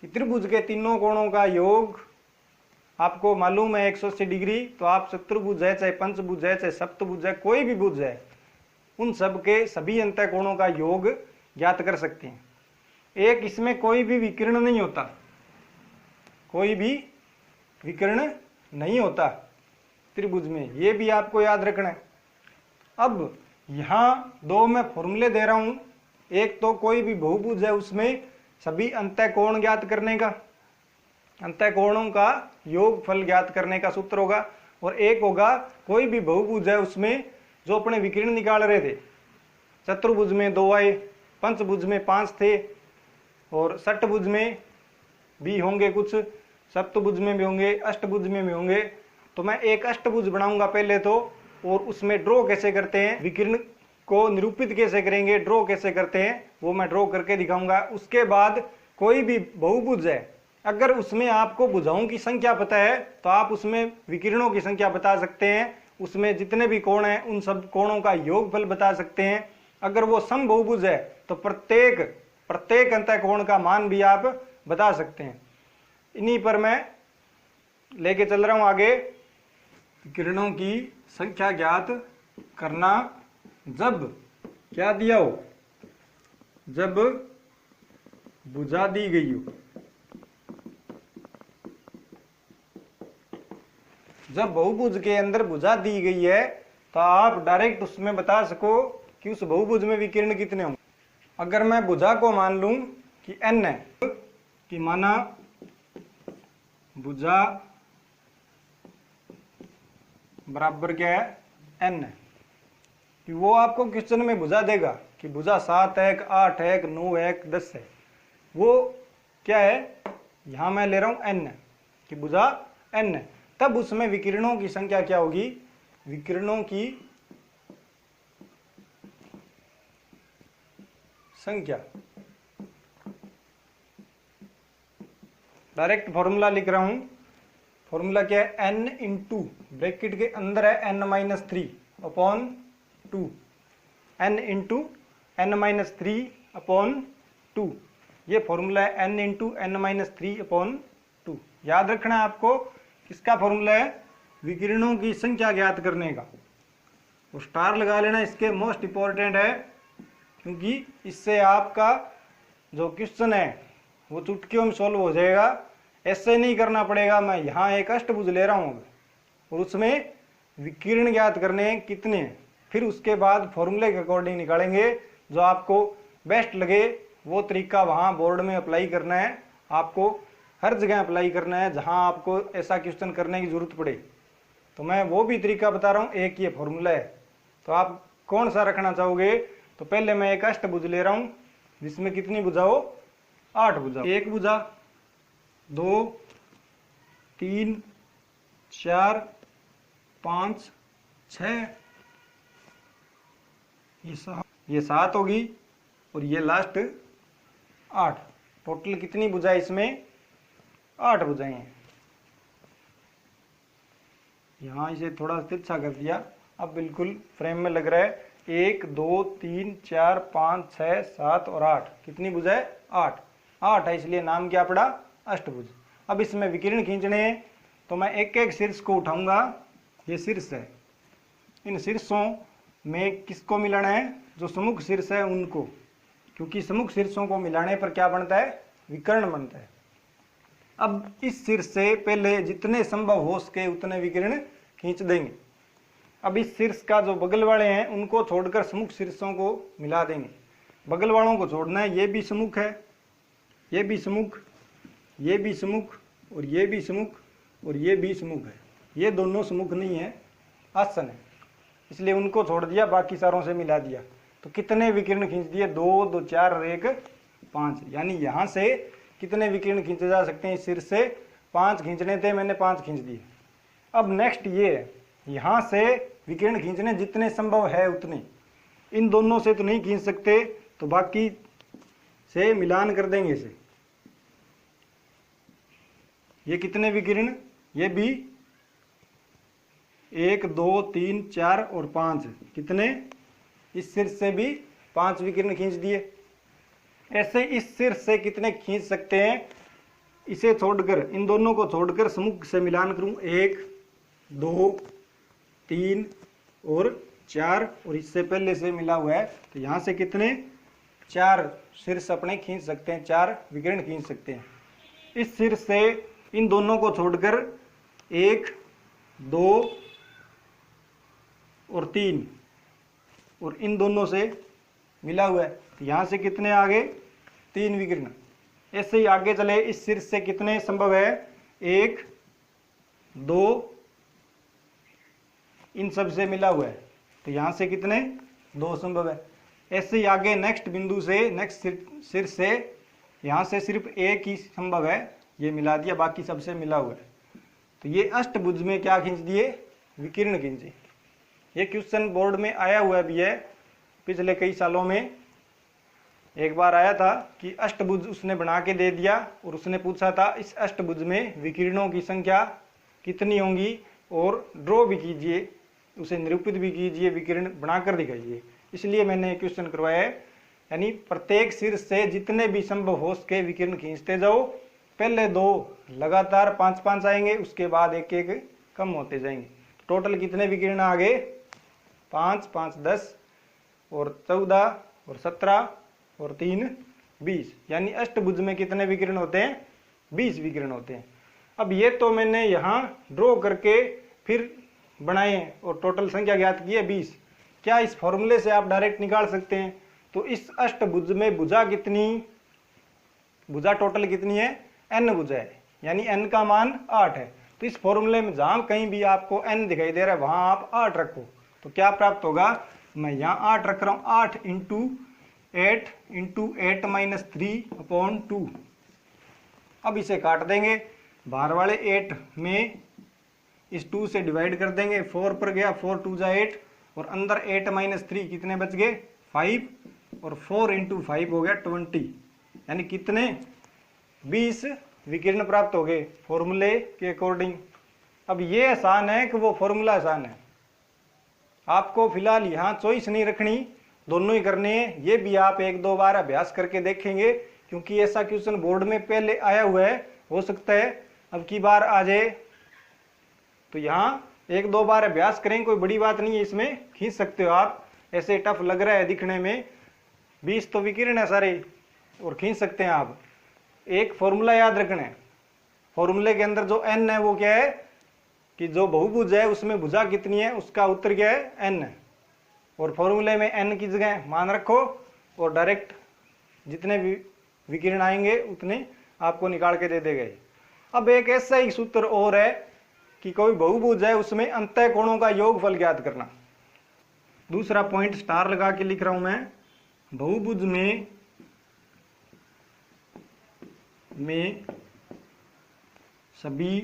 कि त्रिभुज के तीनों कोणों का योग आपको मालूम है 180 डिग्री, तो आप चतुर्भुज है, चाहे पंचभुज है, चाहे सप्तभुज है, कोई भी भुज है, उन सब के सभी अंतः कोणों का योग ज्ञात कर सकते हैं। एक इसमें कोई भी विकर्ण नहीं होता, कोई भी विकर्ण नहीं होता त्रिभुज में, ये भी आपको याद रखना है। अब यहां दो मैं फॉर्मूले दे रहा हूं, एक तो कोई भी बहुभुज है उसमें सभी अंतः कोण ज्ञात करने का, अंतः कोणों का योगफल ज्ञात करने का सूत्र होगा, और एक होगा कोई भी बहुभुज है उसमें जो अपने विकर्ण निकाल रहे थे। चतुर्भुज में 2 आए, पंचभुज में 5 थे, और षटभुज में भी होंगे कुछ, सप्तभुज में भी होंगे, अष्टभुज में भी होंगे। तो मैं एक अष्टभुज बनाऊंगा पहले तो, और उसमें ड्रॉ कैसे करते हैं, विकर्ण को निरूपित कैसे करेंगे, ड्रॉ कैसे करते हैं, वो मैं ड्रॉ करके दिखाऊंगा। उसके बाद कोई भी बहुभुज है, अगर उसमें आपको भुजाओं की संख्या पता है तो आप उसमें विकिरणों की संख्या बता सकते हैं, उसमें जितने भी कोण हैं उन सब कोणों का योगफल बता सकते हैं। अगर वो समबहुभुज है तो प्रत्येक अंतः कोण का मान भी आप बता सकते हैं। इन्हीं पर मैं लेके चल रहा हूं आगे। विकिरणों की संख्या ज्ञात करना जब क्या दिया हो, जब भुजा दी गई हो, जब बहुभुज के अंदर भुजा दी गई है तो आप डायरेक्ट उसमें बता सको कि उस बहुभुज में विकिरण कितने होंगे। अगर मैं भुजा को मान लूं कि n है, कि माना भुजा बराबर क्या है, n है, कि वो आपको क्वेश्चन में भुजा देगा कि भुजा 7 है, 8 है, 9 है, 10 है। वो क्या है, यहां मैं ले रहा हूं n है, कि भुजा n है, तब उसमें विकिरणों की संख्या क्या होगी, विकिरणों की संख्या। डायरेक्ट फॉर्मूला लिख रहा हूं, फॉर्मूला क्या है, n इंटू ब्रैकेट के अंदर है n-3 upon 2, n into n-3 upon 2, ये फॉर्मूला है n इंटू n-3 अपॉन 2। याद रखना है आपको, किसका फॉर्मूला है, विकिरणों की संख्या ज्ञात करने का। तो स्टार लगा लेना, इसके मोस्ट इंपॉर्टेंट है, क्योंकि इससे आपका जो क्वेश्चन है वो चुटकियों में सॉल्व हो जाएगा। ऐसे नहीं करना पड़ेगा, मैं यहाँ एक अष्टभुज ले रहा हूँ और उसमें विकिरण ज्ञात करने कितने हैं, फिर उसके बाद फॉर्मूले के अकॉर्डिंग निकालेंगे। जो आपको बेस्ट लगे वो तरीका वहाँ बोर्ड में अप्लाई करना है, आपको हर जगह अप्लाई करना है जहाँ आपको ऐसा क्वेश्चन करने की जरूरत पड़े। तो मैं वो भी तरीका बता रहा हूँ, एक ये फॉर्मूला है, तो आप कौन सा रखना चाहोगे। तो पहले मैं एक अष्टभुज ले रहा हूँ जिसमें कितनी भुजा हो, 8 भुजा, 1 भुजा, 2, 3, 4, 5, 6, ये 7 होगी और ये लास्ट 8। टोटल कितनी भुजाएं इसमें, 8 भुजाएं हैं। यहाँ इसे थोड़ा तिरछा कर दिया, अब बिल्कुल फ्रेम में लग रहा है। 1, 2, 3, 4, 5, 6, 7 और 8, कितनी भुजाएं, 8 है, इसलिए नाम क्या पड़ा, अष्टभुज। अब इसमें विकिरण खींचने हैं तो मैं एक एक शीर्ष को उठाऊंगा, ये शीर्ष है, इन शीर्षों में किसको मिलाना है, जो सम्मुख शीर्ष है उनको, क्योंकि सम्मुख शीर्षों को मिलाने पर क्या बनता है, विकर्ण बनता है। अब इस शीर्ष से पहले जितने संभव हो सके उतने विकिरण खींच देंगे। अब इस शीर्ष का जो बगल वाले हैं उनको छोड़कर सम्मुख शीर्षों को मिला देंगे। बगल वालों को छोड़ना है, ये भी सम्मुख है, ये भी सम्मुख, ये भी सम्मुख और ये भी सम्मुख और ये भी सम्मुख है। ये दोनों सम्मुख नहीं है, आसन है, इसलिए उनको छोड़ दिया, बाकी सारों से मिला दिया। तो कितने विकिरण खींच दिए, 2, 2, 4 और 1, 5। यानी यहाँ से कितने विकिरण खींचे जा सकते हैं, इस शीर्ष से 5 खींचने थे, मैंने 5 खींच दिए। अब नेक्स्ट ये है, यहाँ से विकिरण खींचने जितने संभव है उतने, इन दोनों से तो नहीं खींच सकते, तो बाकी से मिलान कर देंगे इसे। ये कितने विकिरण, ये भी 1, 2, 3, 4 और 5, कितने, इस शीर्ष से भी 5 विकिरण खींच दिए। ऐसे इस शीर्ष से कितने खींच सकते हैं, इसे छोड़कर, इन दोनों को छोड़कर सम्मुख से मिलान करूं, 1, 2, 3 और 4, और इससे पहले से मिला हुआ है, तो यहाँ से कितने, 4 शीर्ष अपने खींच सकते हैं, 4 विकिरण खींच सकते हैं। इस शीर्ष से इन दोनों को छोड़कर 1, 2 और 3, और इन दोनों से मिला हुआ है, तो यहाँ से कितने आ गए, 3 विकिरण। ऐसे ही आगे चले, इस शीर्ष से कितने संभव है, 1, 2, इन सब से मिला हुआ है, तो यहाँ से कितने, 2 संभव है। ऐसे ही आगे नेक्स्ट बिंदु से, नेक्स्ट शीर्ष से, यहाँ से सिर्फ 1 ही संभव है, ये मिला दिया, बाकी सबसे मिला हुआ है। तो ये अष्टभुज में क्या खींच दिए, विकिरण खींचे। ये क्वेश्चन बोर्ड में आया हुआ भी है, पिछले कई सालों में एक बार आया था कि अष्टभुज उसने बना के दे दिया और उसने पूछा था इस अष्टभुज में विकिरणों की संख्या कितनी होंगी, और ड्रॉ भी कीजिए, उसे निरूपित भी कीजिए, विकिरण बनाकर दिखाइए। इसलिए मैंने क्वेश्चन करवाया है। यानी प्रत्येक शीर्ष से जितने भी संभव हो सके विकिरण खींचते जाओ। पहले 2 लगातार 5-5 आएंगे, उसके बाद 1-1 कम होते जाएंगे। टोटल कितने विकिरण आ गए, 5, 5, 10 और 14 और 17 और 3, 20। यानी अष्टभुज में कितने विकिरण होते हैं, 20 विकिरण होते हैं। अब ये तो मैंने यहाँ ड्रॉ करके फिर बनाए और टोटल संख्या ज्ञात की है 20। क्या इस फॉर्मूले से आप डायरेक्ट निकाल सकते हैं? तो इस अष्टभुज में भुजा कितनी, भुजा टोटल कितनी है? n भुजा है, यानी n का मान 8 है। तो इस फॉर्मूले में जहां कहीं भी आपको n दिखाई दे रहा है वहां आप 8 रखो, तो क्या प्राप्त होगा? मैं यहाँ 8 रख रहा हूँ, 8 इंटू 8 माइनस 3/2। अब इसे काट देंगे, बाहर वाले 8 में इस 2 से डिवाइड कर देंगे, 4 पर गया, 4 2 जा 8, और अंदर 8 माइनस 3 कितने बच गए? 5, और 4 इंटू 5 हो गया 20, यानी कितने? 20 विकिरण प्राप्त हो गए फॉर्मूले के अकॉर्डिंग। अब ये आसान है कि वो फॉर्मूला आसान है, आपको फिलहाल यहाँ चॉइस नहीं रखनी, दोनों ही करने हैं। ये भी आप 1-2 बार अभ्यास करके देखेंगे, क्योंकि ऐसा क्वेश्चन बोर्ड में पहले आया हुआ है, हो सकता है अब की बार आ जाए। तो यहाँ 1-2 बार अभ्यास करें, कोई बड़ी बात नहीं है, इसमें खींच सकते हो आप। ऐसे टफ लग रहा है दिखने में, 20 तो विकिरण है सारे, और खींच सकते हैं आप। एक फॉर्मूला याद रखना है, फॉर्मूले के अंदर जो n है वो क्या है कि जो बहुभुज है उसमें भुजा कितनी है, उसका उत्तर क्या है? n है। और फॉर्मूले में n की जगह मान रखो, और डायरेक्ट जितने भी विकिरण आएंगे उतने आपको निकाल के दे देगा। अब एक ऐसा ही सूत्र और है कि कोई बहुभुज है उसमें अंतः कोणों का योगफल ज्ञात करना। दूसरा पॉइंट स्टार लगा के लिख रहा हूं मैं, बहुभुज में सभी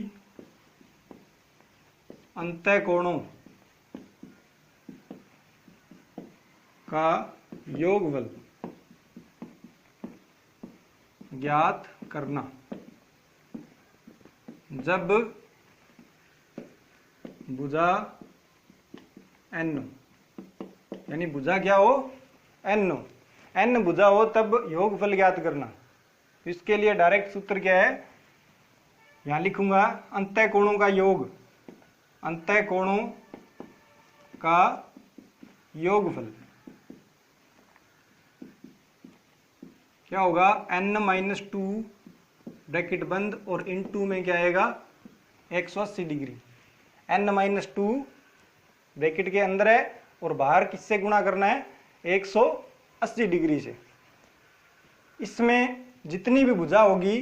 अंतः कोणों का योगफल ज्ञात करना जब भुजा n हो, यानी भुजा क्या हो? n हो, n भुजा हो तब योगफल ज्ञात करना। इसके लिए डायरेक्ट सूत्र क्या है, यहां लिखूंगा, अंतः कोणों का योग, अंतः कोणों का योगफल क्या होगा? n-2 ब्रैकेट बंद और इनटू में क्या आएगा? 180 डिग्री। n-2 ब्रैकेट के अंदर है और बाहर किससे गुणा करना है? 180 डिग्री से। इसमें जितनी भी भुजा होगी,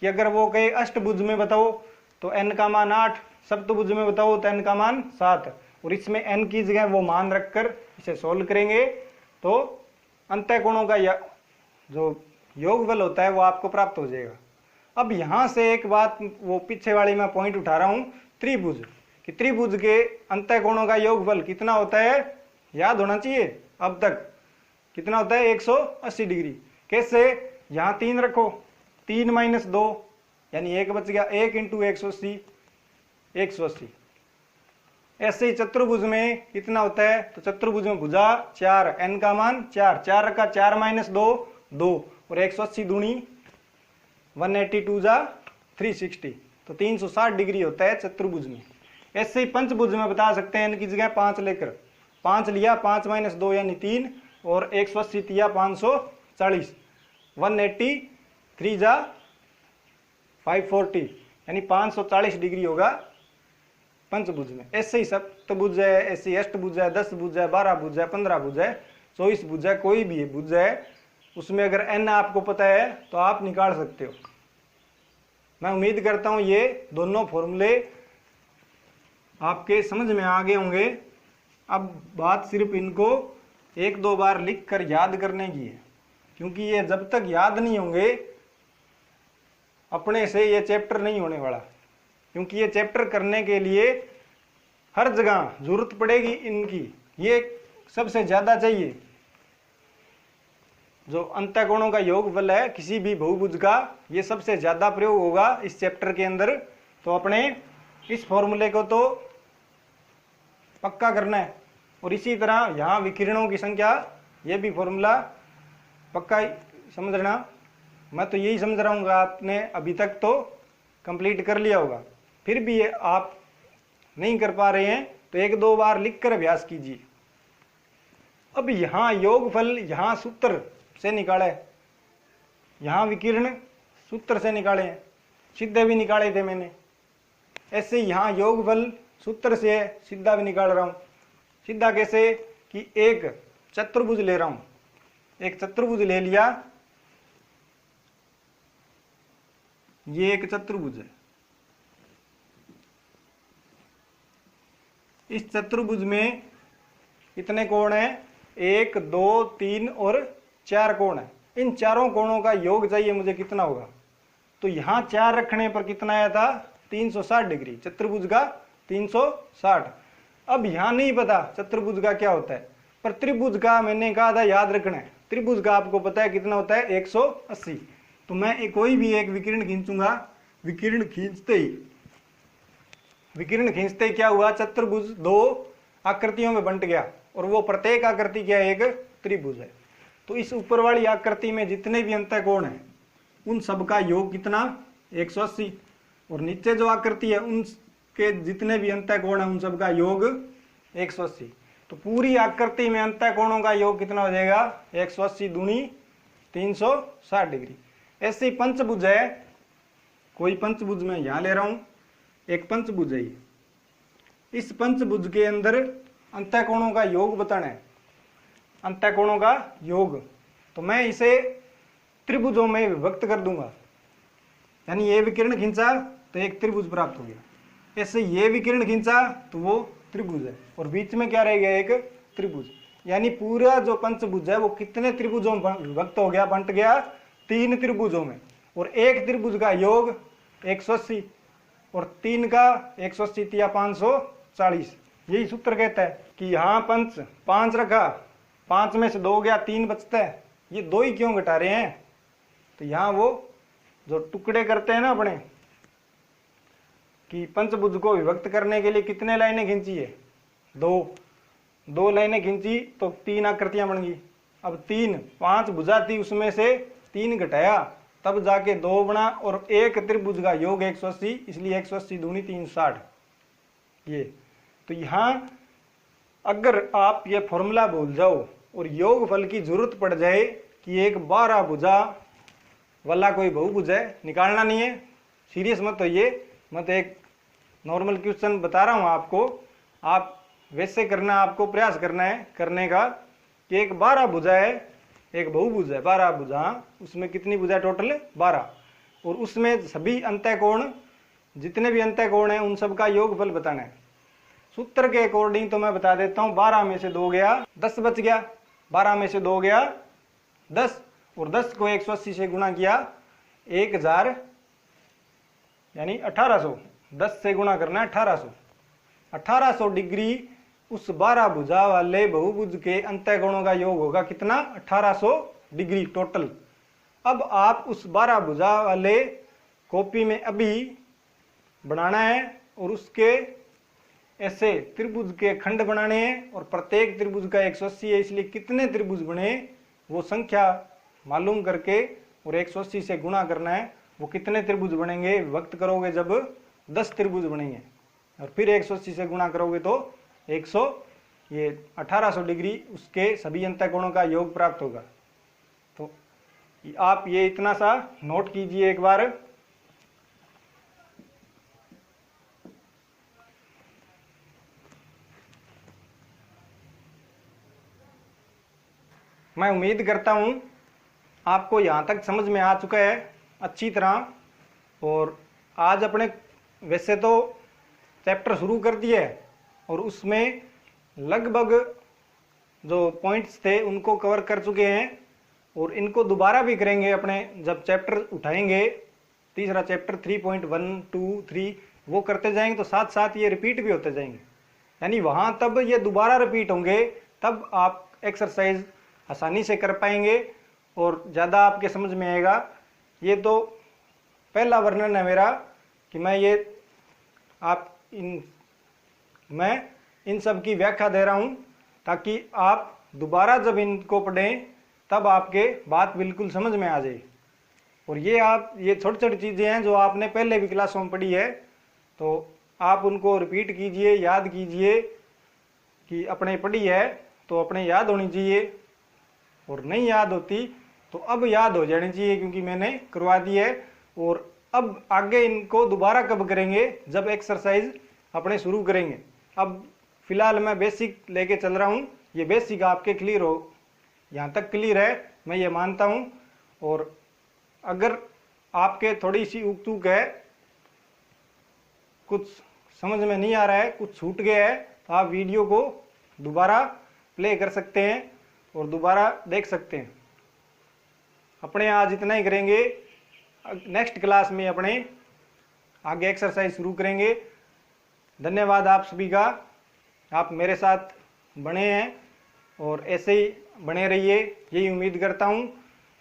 कि अगर वो कहे अष्टभुज में बताओ तो n का मान 8, सप्तभुज में बताओ तो n का मान 7, और इसमें n की जगह वो मान रखकर इसे सोल्व करेंगे तो अंतः कोणों का जो योगफल होता है वो आपको प्राप्त हो जाएगा। अब यहां से एक बात, वो पीछे वाली मैं पॉइंट उठा रहा हूं, त्रिभुज, कि त्रिभुज के अंतः कोणों का योगफल कितना होता है? याद होना चाहिए अब तक, कितना होता है? 180 डिग्री। कैसे? यहां 3 रखो, 3 माइनस 2 यानी 1 बच गया, 1 इंटू 180, 180। ऐसे ही चतुर्भुज में कितना होता है? तो चतुर्भुज में भुजा 4, n का मान 4, 4 रखा, 4 माइनस 2 2, और 180 दूनी 182 जा 360, तो 360 डिग्री होता है चतुर्भुज में। ऐसे ही पंचभुज में बता सकते हैं, n की जगह 5 लेकर, 5 लिया, 5 माइनस 2 यानी 3, और 180 दिया 540, 183 जा 540, यानी 540 डिग्री होगा पंचभुज में। ऐसे ही सप्तभुज है, ऐसे ही अष्टभुज है, 10 भुज है, 12 भुज है, 15 भुज है, 24 भुज है, कोई भी भुज है, उसमें अगर n आपको पता है तो आप निकाल सकते हो। मैं उम्मीद करता हूं ये दोनों फॉर्मूले आपके समझ में आ गए होंगे। अब बात सिर्फ इनको 1-2 बार लिख कर याद करने की है, क्योंकि ये जब तक याद नहीं होंगे अपने से ये चैप्टर नहीं होने वाला, क्योंकि ये चैप्टर करने के लिए हर जगह जरूरत पड़ेगी इनकी, ये सबसे ज्यादा चाहिए। जो अंतः कोणों का योगफल है किसी भी बहुभुज का, ये सबसे ज्यादा प्रयोग होगा इस चैप्टर के अंदर। तो अपने इस फॉर्मूले को तो पक्का करना है, और इसी तरह यहाँ विकिरणों की संख्या, ये भी फॉर्मूला पक्का समझना। मैं तो यही समझ रहा हूँ, आपने अभी तक तो कंप्लीट कर लिया होगा, फिर भी आप नहीं कर पा रहे हैं तो 1-2 बार लिख कर अभ्यास कीजिए। अब यहाँ योगफल यहाँ सूत्र से निकाले, यहाँ विकिरण सूत्र से निकाले, सीधे भी निकाले थे मैंने। ऐसे यहाँ योगफल सूत्र से सीधा भी निकाल रहा हूं। सीधा कैसे कि एक चतुर्भुज ले रहा हूं, एक चतुर्भुज ले लिया, ये एक चतुर्भुज है। इस चतुर्भुज में कितने कोण है? 1 2 3 और 4 कोण है। इन चारों कोणों का योग चाहिए मुझे, कितना होगा? तो यहां 4 रखने पर कितना आया था? 360 डिग्री, चतुर्भुज का 360। अब यहां नहीं पता चतुर्भुज का क्या होता है, पर त्रिभुज का मैंने कहा था याद रखना है। त्रिभुज का आपको पता है कितना होता है? 180। तो मैं कोई भी एक विकिरण खींचूंगा, विकिरण खींचते ही क्या हुआ? चतुर्भुज 2 आकृतियों में बंट गया और वो प्रत्येक आकृति क्या है? एक त्रिभुज है। तो इस ऊपर वाली आकृति में जितने भी अंतःकोण हैं उन सब का योग कितना? 180। और नीचे जो आकृति है उनके जितने भी अंतःकोण हैं उन सब का योग 180। तो पूरी आकृति में अंतःकोणों का योग कितना हो जाएगा? 180 दूनी 360 डिग्री। ऐसी पंचभुज है, कोई पंचभुज मैं यहां ले रहा हूं, एक पंचभुज है ये। इस पंचभुज के अंदर अंतःकोणों का योग बताना है, अंतःकोणों का योग। तो मैं इसे त्रिभुजों में विभक्त कर दूंगा, यानी ये विकिरण खींचा तो एक त्रिभुज प्राप्त हो गया, ऐसे ये विकिरण खींचा तो वो त्रिभुज है, और बीच में क्या रह गया? एक त्रिभुज। यानी पूरा जो पंचभुज है वो कितने त्रिभुजों में विभक्त हो गया? बंट गया 3 त्रिभुजों में। और एक त्रिभुज का योग 180 और 3 का 180 या 540। यही सूत्र कहता है कि यहाँ पंच 5 रखा, 5 में से 2 गया, 3 बचता है, ये 2 ही क्यों घटा रहे हैं? तो यहाँ वो जो टुकड़े करते हैं ना अपने, कि पंचभुज को विभक्त करने के लिए कितने लाइनें खींची है? 2 लाइनें खींची तो 3 आकृतियां बन गई। अब 5 भुजा थी, उसमें से 3 घटाया तब जाके 2 बना, और एक त्रिभुज का योग 180, इसलिए 180 दूनी 360 ये। तो यहां अगर आप ये फॉर्मूला भूल जाओ और योगफल की जरूरत पड़ जाए कि एक 12 भुजा वाला कोई बहुभुज है, निकालना नहीं है, सीरियस मत होइए, मत एक नॉर्मल क्वेश्चन बता रहा हूं आपको, आप वैसे करना, आपको प्रयास करना है करने का कि एक 12 भुजा है, एक बहुभुज है 12 भुजा, उसमें कितनी भुजा टोटल? 12, और उसमें सभी अंतःकोण जितने भी अंतःकोण हैं उन सब का योगफल बताना है। सूत्र के अकॉर्डिंग तो मैं बता देता हूं, 12 में से 2 गया 10 बच गया, 12 में से 2 गया 10, और 10 को 180 से गुणा किया 1000 यानी 1800, 10 से गुणा करना है 1800 डिग्री उस 12 भुजा वाले बहुभुज के अंतःकोणों का योग होगा कितना? 1800 डिग्री टोटल। अब आप उस 12 भुजा वाले कॉपी में अभी बनाना है और उसके ऐसे त्रिभुज के खंड बनाने हैं, और प्रत्येक त्रिभुज का 180 है, इसलिए कितने त्रिभुज बने वो संख्या मालूम करके और 180 से गुणा करना है। वो कितने त्रिभुज बनेंगे विभक्त करोगे? जब 10 त्रिभुज बनेंगे, और फिर 180 से गुणा करोगे तो 1800 डिग्री उसके सभी अंतःकोणों का योग प्राप्त होगा। तो आप ये इतना सा नोट कीजिए एक बार। मैं उम्मीद करता हूं आपको यहां तक समझ में आ चुका है अच्छी तरह। और आज अपने वैसे तो चैप्टर शुरू कर दिए है और उसमें लगभग जो पॉइंट्स थे उनको कवर कर चुके हैं, और इनको दोबारा भी करेंगे अपने जब चैप्टर उठाएंगे, तीसरा चैप्टर 3.1 2 3 वो करते जाएंगे, तो साथ साथ ये रिपीट भी होते जाएंगे, यानी वहां तब ये दोबारा रिपीट होंगे, तब आप एक्सरसाइज आसानी से कर पाएंगे और ज़्यादा आपके समझ में आएगा। ये तो पहला वर्णन है मेरा कि मैं इन सब की व्याख्या दे रहा हूं, ताकि आप दोबारा जब इनको पढ़ें तब आपके बात बिल्कुल समझ में आ जाए। और ये छोटी छोटी चीज़ें हैं जो आपने पहले भी क्लासों में पढ़ी है, तो आप उनको रिपीट कीजिए, याद कीजिए कि अपने पढ़ी है तो अपने याद होनी चाहिए, और नहीं याद होती तो अब याद हो जानी चाहिए क्योंकि मैंने करवा दी है। और अब आगे इनको दोबारा कब करेंगे? जब एक्सरसाइज अपने शुरू करेंगे। अब फिलहाल मैं बेसिक लेके चल रहा हूँ, ये बेसिक आपके क्लियर हो, यहाँ तक क्लियर है मैं ये मानता हूँ। और अगर आपके थोड़ी सी उक तुक है, कुछ समझ में नहीं आ रहा है, कुछ छूट गया है, तो आप वीडियो को दोबारा प्ले कर सकते हैं और दोबारा देख सकते हैं। अपने आज इतना ही करेंगे, नेक्स्ट क्लास में अपने आगे एक्सरसाइज शुरू करेंगे। धन्यवाद आप सभी का, आप मेरे साथ बने हैं और ऐसे ही बने रहिए, यही उम्मीद करता हूं।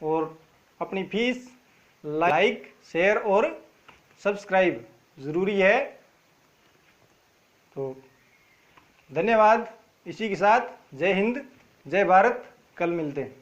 और अपनी फीस लाइक, शेयर और सब्सक्राइब ज़रूरी है। तो धन्यवाद, इसी के साथ जय हिंद, जय भारत, कल मिलते हैं।